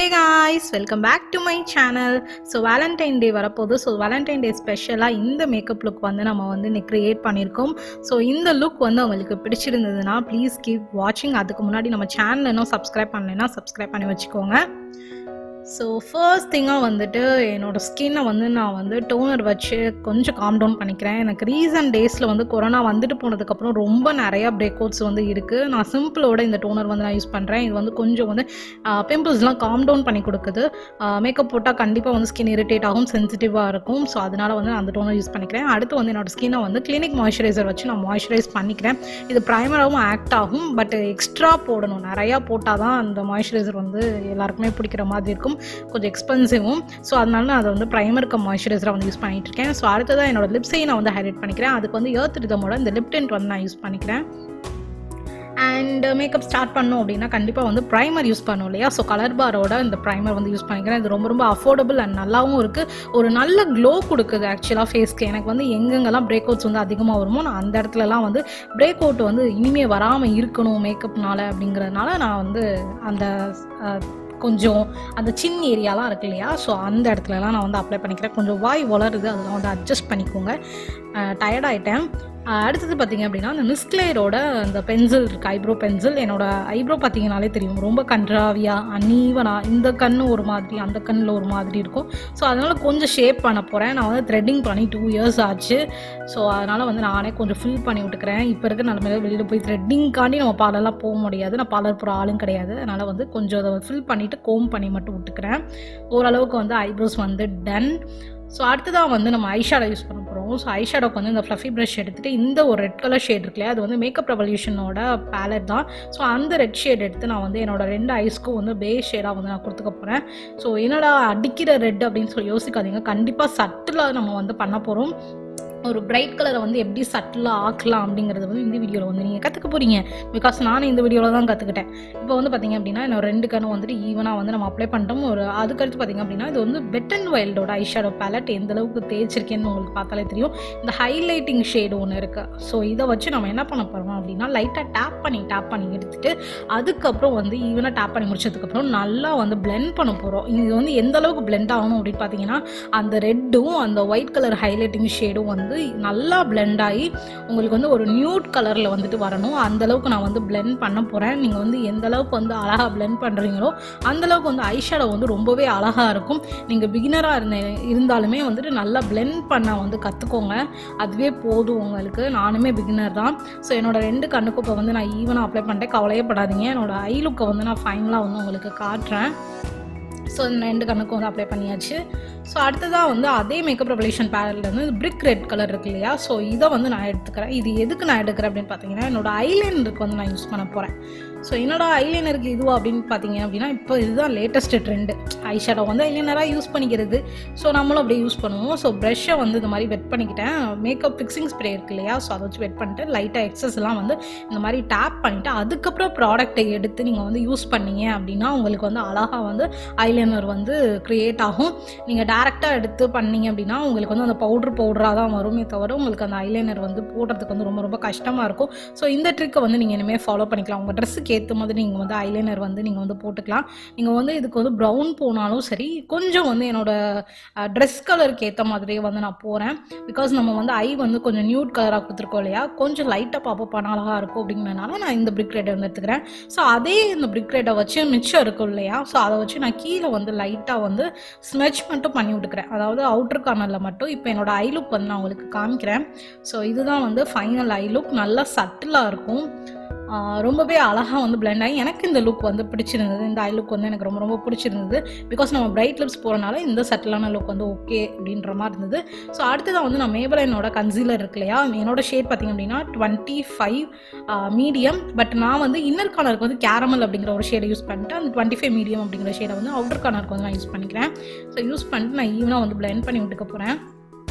Hey guys, welcome back to my channel. So Valentine Day வரப்போகுது. So Valentine Day ஸ்பெஷலாக இந்த makeup look வந்து நம்ம வந்து இன்னைக்கு க்ரியேட் பண்ணியிருக்கோம். ஸோ இந்த லுக் வந்து உங்களுக்கு பிடிச்சிருந்ததுன்னா ப்ளீஸ் கீப் வாட்சிங். அதுக்கு முன்னாடி நம்ம சேனல் இன்னும் சப்ஸ்கிரைப் பண்ணலைன்னா சப்ஸ்கிரைப் பண்ணி வச்சுக்கோங்க. ஸோ ஃபர்ஸ்ட் திங்காக வந்துட்டு என்னோடய ஸ்கின்னை வந்து நான் வந்து டோனர் வச்சு கொஞ்சம் காம் டவுன் பண்ணிக்கிறேன். எனக்கு ரீசன்ட் டேஸில் வந்து கொரோனா வந்துட்டு போனதுக்கப்புறம் ரொம்ப நிறையா பிரேக் அவுட்ஸ் வந்து இருக்குது. நான் சிம்பிளோட இந்த டோனர் வந்து நான் யூஸ் பண்ணுறேன். இது வந்து கொஞ்சம் வந்து பிம்பிள்ஸ்லாம் காம் டவுன் பண்ணி கொடுக்குது. மேக்கப் போட்டால் கண்டிப்பாக வந்து ஸ்கின் இரிட்டேட் ஆகும், சென்சிட்டிவாக இருக்கும். ஸோ அதனால் வந்து அந்த டோனர் யூஸ் பண்ணிக்கிறேன். அடுத்து வந்து என்னோடய ஸ்கின்னை வந்து கிளினிக் மாய்ஸ்சரைசர் வச்சு நான் மாய்ஸ்சரைஸ் பண்ணிக்கிறேன். இது ப்ரைமராகவும் ஆக்ட் ஆகும், பட் எக்ஸ்ட்ரா போடணும். நிறையா போட்டால் தான் அந்த மாய்ஸ்சரைசர் வந்து எல்லாருக்குமே பிடிக்கிற மாதிரி இருக்கும். கொஞ்சம் எக்ஸ்பென்சிவும். ஸோ அதனால நான் அதை வந்து ப்ரைமருக்கு மாய்ஸ்சரைசராக வந்து யூஸ் பண்ணிகிட்டு இருக்கேன். ஸோ அடுத்ததான் என்னோட லிப்ஸையும் நான் வந்து ஹைலைட் பண்ணிக்கிறேன். அதுக்கு வந்து RYTHMோட இந்த லிப் டிண்ட் வந்து நான் யூஸ் பண்ணிக்கிறேன். அண்ட் மேக்கப் ஸ்டார்ட் பண்ணோம் அப்படின்னா கண்டிப்பாக வந்து ப்ரைமர் யூஸ் பண்ணோம் இல்லையா? ஸோ கலர் பாரோட இந்த ப்ரைமர் வந்து யூஸ் பண்ணிக்கிறேன். இது ரொம்ப ரொம்ப அஃபோர்டபுள் அண்ட் நல்லாவும் இருக்குது. ஒரு நல்ல க்ளோ கொடுக்குது ஆக்சுவலாக ஃபேஸ்க்கு. எனக்கு வந்து எங்கெங்கெல்லாம் பிரேக் அவுட்ஸ் வந்து அதிகமாக வருமோ நான் அந்த இடத்துலலாம் வந்து பிரேக் அவுட் வந்து இனிமேல் வராமல் இருக்கணும் மேக்கப்னால அப்படிங்கிறதுனால நான் வந்து அந்த கொஞ்சம் அந்த சின்ன ஏரியாலாம் இருக்கு இல்லையா? ஸோ அந்த இடத்துலலாம் நான் வந்து அப்ளை பண்ணிக்கிறேன். கொஞ்சம் வாய் வளருது, அதெல்லாம் வந்து அட்ஜஸ்ட் பண்ணிக்கோங்க. டயர்டாயிட்டேன். அடுத்தது பார்த்திங்க அப்படின்னா அந்த மிஸ்க்லேயரோட அந்த பென்சில் இருக்குது, ஐப்ரோ பென்சில். என்னோடய ஐப்ரோ பார்த்திங்கனாலே தெரியும், ரொம்ப கன்றாவியாக அன்னீவனாக, இந்த கண் ஒரு மாதிரி அந்த கண்ணில் ஒரு மாதிரி இருக்கும். ஸோ அதனால் கொஞ்சம் ஷேப் பண்ண போகிறேன். நான் வந்து த்ரெட்டிங் பண்ணி 2 years ஆச்சு. ஸோ அதனால் வந்து நானே கொஞ்சம் ஃபில் பண்ணி விட்டுக்கிறேன். இப்போ இருக்க நிலமையில வெளியில் போய் த்ரெட்டிங்காண்டி நம்ம பார்லர்லாம் போக முடியாது. நான் பார்லர் போகிற ஆளும் கிடையாது. அதனால் வந்து கொஞ்சம் அதை ஃபில் பண்ணிவிட்டு கோம் பண்ணி மட்டும் விட்டுக்கிறேன். ஓரளவுக்கு வந்து ஐப்ரோஸ் வந்து டன். ஸோ அடுத்ததாக வந்து நம்ம ஐஷேடோ யூஸ் பண்ண போகிறோம். ஸோ ஐஷேடோக்கு வந்து இந்த ஃப்ளஃபி ப்ரஷ் எடுத்துகிட்டு இந்த ஒரு ரெட் கலர் ஷேட் இருக்குல்லையா, அது வந்து மேக்கப் ரெவல்யூஷனோட பேலட் தான். ஸோ அந்த ரெட் ஷேட் எடுத்து நான் வந்து என்னோடய 2 ஐஸ்க்கும் வந்து பேஸ் ஷேடாக வந்து நான் கொடுத்துக்க போகிறேன். ஸோ என்னடா அடிக்கிற ரெட் அப்படின்னு சொல்லி யோசிக்காதீங்க. கண்டிப்பாக சட்டிலாக நம்ம வந்து பண்ண போகிறோம். ஒரு பிரைட் கலரை வந்து எப்படி சட்டிலாக ஆக்கலாம் அப்படிங்கிறது வந்து இந்த வீடியோவில் வந்து நீங்கள் கற்றுக்க போகிறீங்க. பிகாஸ் நானும் இந்த வீடியோவில் தான் கற்றுக்கிட்டேன். இப்போ வந்து பார்த்திங்க அப்படின்னா என்னோட 2 கண்ணும் வந்துட்டு ஈவனாக வந்து நம்ம அப்ளை பண்ணிட்டோம். அதுக்கடுத்து பார்த்திங்க அப்படின்னா இது வந்து வெட் அண்ட் வைல்டோட ஐஷேடோ பேலட். எந்த அளவுக்கு தேய்ச்சிருக்கேன்னு உங்களுக்கு பார்த்தாலே தெரியும். இந்த ஹைலைட்டிங் ஷேடு ஒன்று இருக்குது. ஸோ இதை வச்சு நம்ம என்ன பண்ண போகிறோம் அப்படின்னா லைட்டாக டேப் பண்ணி எடுத்துகிட்டு அதுக்கப்புறம் வந்து ஈவனாக டேப் பண்ணி முடிச்சதுக்கப்புறம் நல்லா வந்து பிளெண்ட் பண்ண போகிறோம். இது வந்து எந்த அளவுக்கு பிளெண்ட் ஆகணும் அப்படின்னு பார்த்தீங்கன்னா அந்த ரெட்டும் அந்த ஒயிட் கலர் ஹைலைட்டிங் ஷேடும் வந்து நல்லா பிளெண்ட் ஆகி உங்களுக்கு வந்து ஒரு நியூட் கலரில் வந்துட்டு வரணும். அந்தளவுக்கு நான் வந்து பிளெண்ட் பண்ண போகிறேன். நீங்கள் வந்து எந்த அளவுக்கு வந்து அழகாக பிளெண்ட் பண்ணுறீங்களோ அந்தளவுக்கு வந்து ஐஷேடோ வந்து ரொம்பவே அழகாக இருக்கும். நீங்கள் பிகினராக இருந்தாலுமே வந்துட்டு நல்லா பிளெண்ட் பண்ண வந்து கற்றுக்கோங்க. அதுவே போதும் உங்களுக்கு. நானுமே பிகினர் தான். ஸோ என்னோட 2 கண்ணுக்கும் இப்போ வந்து நான் ஈவனாக அப்ளை பண்ணிட்டேன். கவலையே படாதீங்க. என்னோடய ஐ லுக்கை வந்து நான் ஃபைனலாக வந்து உங்களுக்கு காட்டுறேன். ஸோ இந்த 2 கண்ணுக்கும் வந்து அப்ளை பண்ணியாச்சு. ஸோ அடுத்ததாக வந்து அதே மேக்கப் ரெவல்யூஷன் பேலட்ல வந்து பிரிக் ரெட் கலர் இருக்கு இல்லையா? ஸோ இதை வந்து நான் எடுத்துக்கிறேன். இது எதுக்கு நான் எடுக்கிறேன் அப்படின்னு பார்த்தீங்கன்னா என்னோடய ஐலைனருக்கு வந்து நான் யூஸ் பண்ண போகிறேன். ஸோ என்னோடய ஐலைனருக்கு இதுவா அப்படின்னு பார்த்தீங்க அப்படின்னா இப்போ இதுதான் லேட்டஸ்ட் ட்ரெண்டு. ஐஷேடோ வந்து ஐலைனராக யூஸ் பண்ணிக்கிறது. ஸோ நம்மளும் அப்படியே யூஸ் பண்ணுவோம். ஸோ ப்ரஷ்ஷை வந்து இந்த மாதிரி வெட் பண்ணிக்கிட்டேன். மேக்கப் ஃபிக்ஸிங் ஸ்ப்ரே இருக்கு இல்லையா? ஸோ அதை வச்சு வெட் பண்ணிட்டு லைட்டாக எக்ஸஸ்லாம் வந்து இந்த மாதிரி டேப் பண்ணிவிட்டு அதுக்கப்புறம் ப்ராடக்ட்டை எடுத்து நீங்கள் வந்து யூஸ் பண்ணீங்க அப்படின்னா உங்களுக்கு வந்து அழகாக வந்து ஐலைனர் வந்து க்ரியேட் ஆகும். நீங்கள் டேரெக்டாக எடுத்து பண்ணீங்க அப்படின்னா உங்களுக்கு வந்து அந்த பவுடராக தான் வருமே தவிர உங்களுக்கு அந்த ஐலைனர் வந்து போடுறதுக்கு வந்து ரொம்ப ரொம்ப கஷ்டமாக இருக்கும். ஸோ இந்த ட்ரிக்கை வந்து நீங்கள் இனிமேல் ஃபாலோ பண்ணிக்கலாம். உங்கள் ட்ரெஸ்ஸுக்கு ஏற்ற மாதிரி நீங்கள் வந்து ஐலைனர் வந்து நீங்கள் வந்து போட்டுக்கலாம். நீங்கள் வந்து இதுக்கு வந்து ப்ரௌன் போனாலும் சரி, கொஞ்சம் வந்து என்னோடய ட்ரெஸ் கலருக்கு ஏற்ற மாதிரியே வந்து நான் போகிறேன். பிகாஸ் நம்ம வந்து ஐ வந்து கொஞ்சம் நியூட் கலராக கொடுத்துருக்கோம் இல்லையா? கொஞ்சம் லைட்டாக பாப்பப் பண்ண அழகாக இருக்கும் அப்படிங்கிறனால நான் இந்த பிரிக் ரெட்டை வந்து எடுத்துக்கிறேன். ஸோ அதே இந்த பிரிக் ரெட்டை வச்சு மிச்சம் இருக்கும் இல்லையா? ஸோ அதை வச்சு நான் கீழே வந்து லைட்டாக வந்து ஸ்மெச் மட்டும் பண்ணி விட்டுக்கிறேன். அதாவது அவுட்டர் கார்னரில் மட்டும். இப்போ என்னோட ஐ லுக் வந்து நான் உங்களுக்கு காமிக்கிறேன். ஸோ இதுதான் வந்து ஃபைனல் ஐ லுக். நல்லா சட்டிலாக இருக்கும். ரொம்பவே அழகாக வந்து பிளெண்ட் ஆகி எனக்கு இந்த லுக் வந்து பிடிச்சிருந்தது. இந்த ஐ லுக் வந்து எனக்கு ரொம்ப ரொம்ப பிடிச்சிருந்தது. பிகாஸ் நம்ம பிரைட் லிப்ஸ் போகிறனால இந்த சட்டிலான லுக் வந்து ஓகே அப்படின்ற மாதிரி இருந்தது. ஸோ அடுத்ததான் வந்து நான் மேபெல்லைனோட கன்சீலர் இருக்கு இல்லையா? என்னோட ஷேட் பார்த்திங்க அப்படின்னா 25 மீடியம். பட் நான் வந்து இன்னர் கார்னருக்கு வந்து கேரமல் அப்படிங்கிற ஒரு ஷேடை யூஸ் பண்ணிட்டு அந்த 25 மீடியம் அப்படிங்கிற ஷேடை வந்து அவுட்டர் கார்னருக்கு வந்து நான் யூஸ் பண்ணிக்கிறேன். ஸோ யூஸ் பண்ணிட்டு நான் ஈவனாக வந்து பிளெண்ட் பண்ணி விட்டுக்க போகிறேன்.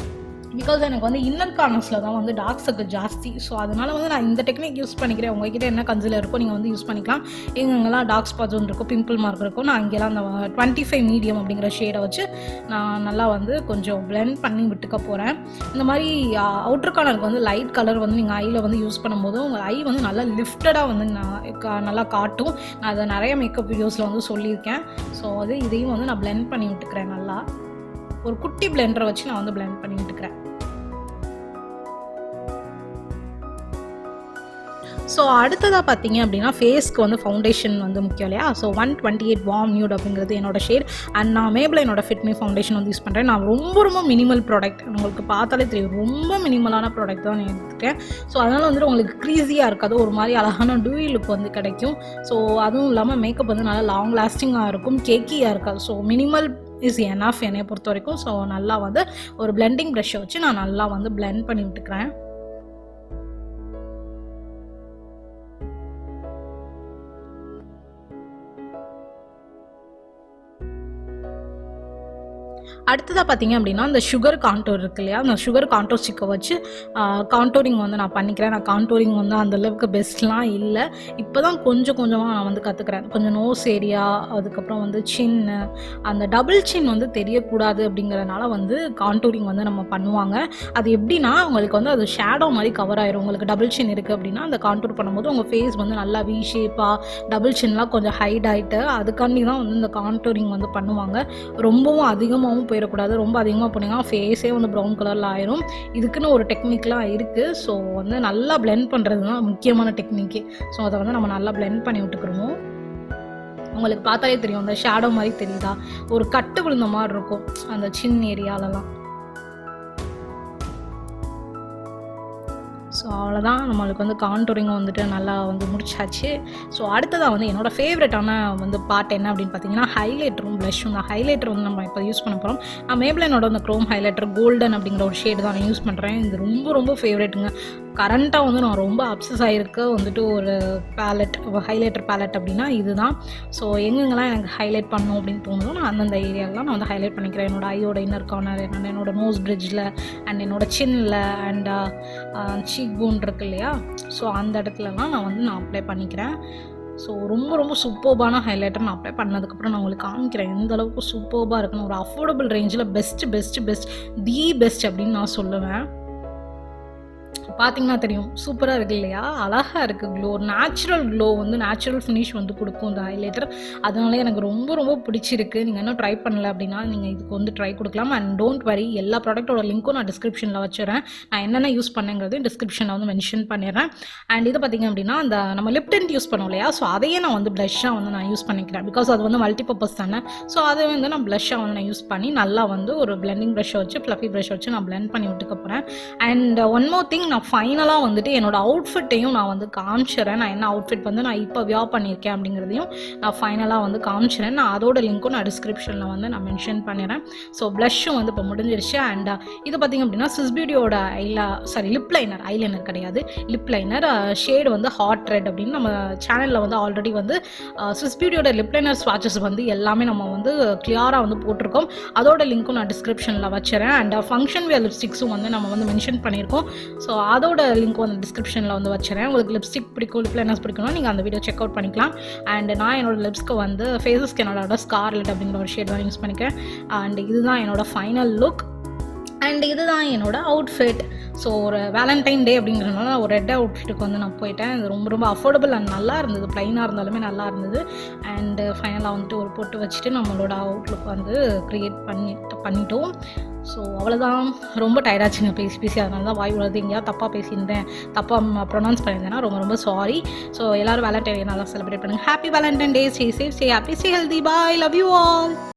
பிகாஸ் எனக்கு வந்து இன்னர் கார்னர்ஸில் தான் வந்து டார்க் சர்க்கிள் ஜாஸ்தி. ஸோ அதனால் வந்து நான் இந்த டெக்னிக் யூஸ் பண்ணிக்கிறேன். உங்ககிட்ட என்ன கன்சிலர் இருக்கோ நீங்கள் வந்து யூஸ் பண்ணிக்கலாம். எங்கெங்கெல்லாம் டார்க் ஸ்பாட்ஸ் ஒன்று இருக்கும், பிம்பிள் மார்க் இருக்கும், நான் அங்கெல்லாம் அந்த 25 மீடியம் அப்படிங்கிற ஷேடை வச்சு நான் நல்லா வந்து கொஞ்சம் பிளெண்ட் பண்ணி விட்டுக்க போகிறேன். இந்த மாதிரி அவுட்டர் கார்னருக்கு வந்து லைட் கலர் வந்து நீங்கள் ஐயில் வந்து யூஸ் பண்ணும்போது உங்கள் ஐ வந்து நல்லா லிஃப்டடாக வந்து நல்லா காட்டும். நான் அதை நிறைய மேக்கப் வீடியோஸில் வந்து சொல்லியிருக்கேன். ஸோ இதையும் வந்து நான் பிளெண்ட் பண்ணி விட்டுக்கிறேன். நல்லா ஒரு குட்டி பிளெண்டரை வச்சு நான் வந்து பிளெண்ட் பண்ணி விட்டுக்கிறேன். ஸோ அடுத்ததாக பார்த்தீங்க அப்படின்னா ஃபேஸ்க்கு வந்து ஃபவுண்டேஷன் வந்து முக்கியம் இல்லையா. ஸோ 128 வார்ம் நியூட் அப்படிங்கிறது என்னோட ஷேட். அண்ட் நான் மேபெல்லைனோட ஃபிட் மீ ஃபவுண்டேஷன் வந்து யூஸ் பண்ணுறேன். நான் ரொம்ப மினிமல் ப்ராடக்ட், உங்களுக்கு பார்த்தாலே தெரியும், ரொம்ப மினிமலான ப்ராடக்ட் தான் நான் எடுத்துருக்கேன். ஸோ அதனால் வந்துட்டு உங்களுக்கு க்ரீஸியாக இருக்காது, ஒரு மாதிரி அழகான டூயி லுக் வந்து கிடைக்கும். ஸோ அதுவும் இல்லாமல் மேக்கப் வந்து நல்லா லாங் லாஸ்டிங்காக இருக்கும், கேக்கியாக இருக்காது. ஸோ மினிமல் இஸ் எனஃப் என்னையை பொறுத்த வரைக்கும். ஸோ நல்லா வந்து ஒரு பிளெண்டிங் ப்ரஷ்ஷை வச்சு நான் நல்லா வந்து பிளெண்ட் பண்ணி விட்டுக்கிறேன். அடுத்ததாக பார்த்தீங்க அப்படின்னா இந்த சுகர் கான்டோர் இருக்கு இல்லையா, அந்த சுகர் கான்டோர் ஸ்டிக்கை வச்சு கான்டோரிங் வந்து நான் பண்ணிக்கிறேன். நான் கான்டோரிங் வந்து அந்தளவுக்கு பெஸ்ட்லாம் இல்லை, இப்போ தான் கொஞ்சமாக நான் வந்து கற்றுக்கிறேன். கொஞ்சம் நோஸ் ஏரியா, அதுக்கப்புறம் வந்து சின்னு, அந்த டபுள் சின் வந்து தெரியக்கூடாது அப்படிங்கிறனால வந்து கான்டோரிங் வந்து நம்ம பண்ணுவாங்க. அது எப்படின்னா உங்களுக்கு வந்து அது ஷேடோ மாதிரி கவர் ஆயிரும். உங்களுக்கு டபுள் சின் இருக்குது அப்படின்னா அந்த கான்டோர் பண்ணும்போது உங்கள் ஃபேஸ் வந்து நல்லா வி ஷேப்பாக, டபுள் சின்லாம் கொஞ்சம் ஹைட் ஆகிட்டு, அதுக்காண்டி தான் வந்து இந்த கான்டோரிங் வந்து பண்ணுவாங்க. ரொம்பவும் அதிகமாகவும் போயிடக்கூடாது, ரொம்ப அதிகமாக போனீங்கன்னா ஃபேஸே வந்து ப்ரௌன் கலரில் ஆயிரும். இதுக்குன்னு ஒரு டெக்னிக்லாம் இருக்குது. ஸோ வந்து நல்லா பிளெண்ட் பண்ணுறது தான் முக்கியமான டெக்னிக்கு. ஸோ அதை வந்து நம்ம நல்லா பிளெண்ட் பண்ணி விட்டுக்கிறோம். உங்களுக்கு பார்த்தாலே தெரியும், அந்த ஷேடோ மாதிரி தெரியுதா, ஒரு கட்டு விழுந்த மாதிரி இருக்கும் அந்த சின்ன ஏரியாலலாம். ஸோ அவ்வளோதான், நம்மளுக்கு வந்து கான்டோரிங் வந்துட்டு நல்லா வந்து முடிச்சாச்சு. ஸோ அடுத்ததாக வந்து என்னோடய ஃபேவரட்டான வந்து பார்ட் என்ன அப்படின்னு பார்த்தீங்கன்னா ஹைலைட்டரும் ப்ளஷும் தான். ஹைலைட்டர் வந்து நம்ம இப்போ யூஸ் பண்ண போகிறோம். நான் மேபெல்லைனோட அந்த க்ரோம் ஹைலைட்டர் கோல்டன் அப்படிங்கிற ஒரு ஷேடு தான் நான் யூஸ் பண்ணுறேன். இது ரொம்ப ஃபேவரட்டுங்க. கரண்ட்டாக வந்து நான் ரொம்ப அப்சஸ் ஆகிருக்க வந்துட்டு ஒரு பேலட், ஹைலைட்டர் பேலட் அப்படின்னா இதுதான். ஸோ எங்கெங்கெல்லாம் எனக்கு ஹைலைட் பண்ணணும் அப்படின்னு தோணுதோ நான் அந்தந்த ஏரியாலாம் நான் வந்து ஹைலைட் பண்ணிக்கிறேன். என்னோட ஐயோட இன்னர் கார்னர், என்னோட நோஸ் பிரிட்ஜில், அண்ட் என்னோட சின்னில், அண்ட் சீக் போன் இருக்கு இல்லையா, ஸோ அந்த இடத்துலலாம் நான் அப்ளை பண்ணிக்கிறேன். ஸோ ரொம்ப சூப்பர்பான ஹைலைட்டர் நான் அப்ளை பண்ணதுக்கப்புறம் நான் உங்களுக்கு காமிக்கிறேன் எந்த அளவுக்கு சூப்பர்பாக இருக்குன்னு. ஒரு அஃபோர்டபுள் ரேஞ்சில் பெஸ்ட் தி பெஸ்ட் அப்படின்னு நான் சொல்லுவேன். பார்த்தீங்கன்னா தெரியும், சூப்பராக இருக்குது இல்லையா, அழகாக இருக்குது. க்ளோ, நேச்சுரல் க்ளோ வந்து நேச்சுரல் ஃபினிஷ் வந்து கொடுக்கும் இந்த ஹைலைட்டர். அதனால எனக்கு ரொம்ப பிடிச்சிருக்கு. நீங்கள் இன்னும் ட்ரை பண்ணல அப்படின்னா நீங்கள் இதுக்கு வந்து ட்ரை கொடுக்கலாம். அண்ட் டோன்ட் வரி, எல்லா ப்ராடக்ட்டோட லிங்க்கும் நான் டிஸ்கிரிப்ஷனில் வச்சுறேன். நான் என்னென்ன யூஸ் பண்ணேங்கிறது டிஸ்கிரிப்ஷனில் வந்து மென்ஷன் பண்ணிடுறேன். அண்ட் இது பார்த்திங்க அப்படின்னா அந்த நம்ம லிப் டிண்ட் யூஸ் பண்ணோம் இல்லையா, ஸோ அதையே நான் வந்து ப்ளஷ்ஷாக வந்து நான் யூஸ் பண்ணிக்கிறேன். பிகாஸ் அது வந்து மல்டிபர்பஸ் தானே. ஸோ அதை வந்து நான் ப்ளஷ்ஷாக வந்து நான் யூஸ் பண்ணி நல்லா வந்து ஒரு பிளெண்டிங் ப்ரஷ்ஷை வச்சு, ஃப்ளஃபி ப்ரஷ் வச்சு நான் பிளெண்ட் பண்ணி விட்டுக்க போகிறேன். அண்ட் ஒன் மோர் திங், நான் ஃபைனலாக வந்துட்டு என்னோட அவுட்ஃபிட்டையும் நான் வந்து காமிச்சிடறேன். நான் என்ன அவுட்ஃபிட் வந்து நான் இப்போ வியர் பண்ணியிருக்கேன் அப்படிங்கிறதையும் நான் ஃபைனலாக வந்து காமிச்சிடறேன். நான் அதோட லிங்க்கும் நான் டிஸ்கிரிப்ஷனில் வந்து நான் மென்ஷன் பண்ணிடுறேன். ஸோ ப்ளஷ்ஷும் வந்து இப்போ முடிஞ்சிருச்சு. அண்ட் இது பார்த்திங்க அப்படின்னா ஸ்விஸ் பியூட்டியோட லிப் லைனர், ஐலைனர் கிடையாது, லிப் லைனர் ஷேடு வந்து ஹாட் ரெட் அப்படின்னு நம்ம சேனலில் வந்து ஆல்ரெடி வந்து ஸ்விஸ் பியூட்டியோட லிப் லைனர் ஸ்வாட்சஸ் வந்து எல்லாமே நம்ம வந்து கிளியராக வந்து போட்டிருக்கோம். அதோட லிங்க்கும் நான் டிஸ்கிரிப்ஷனில் வச்சுறேன். அண்ட் ஃபங்க்ஷன் வியர் லிப்ஸ்டிக்ஸும் வந்து நம்ம வந்து மென்ஷன் பண்ணியிருக்கோம். ஸோ அதோட லிங்க் வந்து டிஸ்கிரிப்ஷனில் வந்து வச்சுறேன். உங்களுக்கு லிப்ஸ்டிக் பிடிக்கும், லிப் லைனர்ஸ் பிடிக்கும்னா நீங்கள் அந்த வீடியோ செக் அவுட் பண்ணிக்கலாம். அண்ட் நான் என்னோட லிப்ஸ்க்கு வந்து ஃபேஸஸ்க்கு என்னோட ஸ்கார்லெட் அப்படிங்கிற ஒரு ஷேட் தான் யூஸ் பண்ணிக்கிறேன். அண்ட் இதுதான் என்னோட ஃபைனல் லுக். அண்ட் இதுதான் என்னோட அவுட்ஃபிட். ஸோ ஒரு வேலண்டைன் டே அப்படிங்கிறதுனால ஒரு ரெட் அவுட்ஃபிட்டுக்கு வந்து நான் போயிட்டேன். இது ரொம்ப அஃபோர்டபுள் அண்ட் நல்லா இருந்தது, ப்ளைனாக இருந்தாலுமே நல்லா இருந்தது. அண்டு ஃபைனலாக வந்துட்டு ஒரு பொட்டு வச்சுட்டு நம்மளோட அவுட்லுக் வந்து க்ரியேட் பண்ணிட்டோம். ஸோ அவ்வளோதான். ரொம்ப டயர்டாச்சுங்க பேசி, அதனால தான் வாய் உள்ளது எங்கேயாவது தப்பாக பேசியிருந்தேன், தப்பாக ப்ரொனவுன்ஸ் பண்ணியிருந்தேன்னா ரொம்ப சாரி. ஸோ எல்லோரும் வேலண்டைன் டே நல்லா செலிப்ரேட் பண்ணுங்கள். Happy Valentine day. Stay safe, stay happy, stay healthy. Bye, love you all.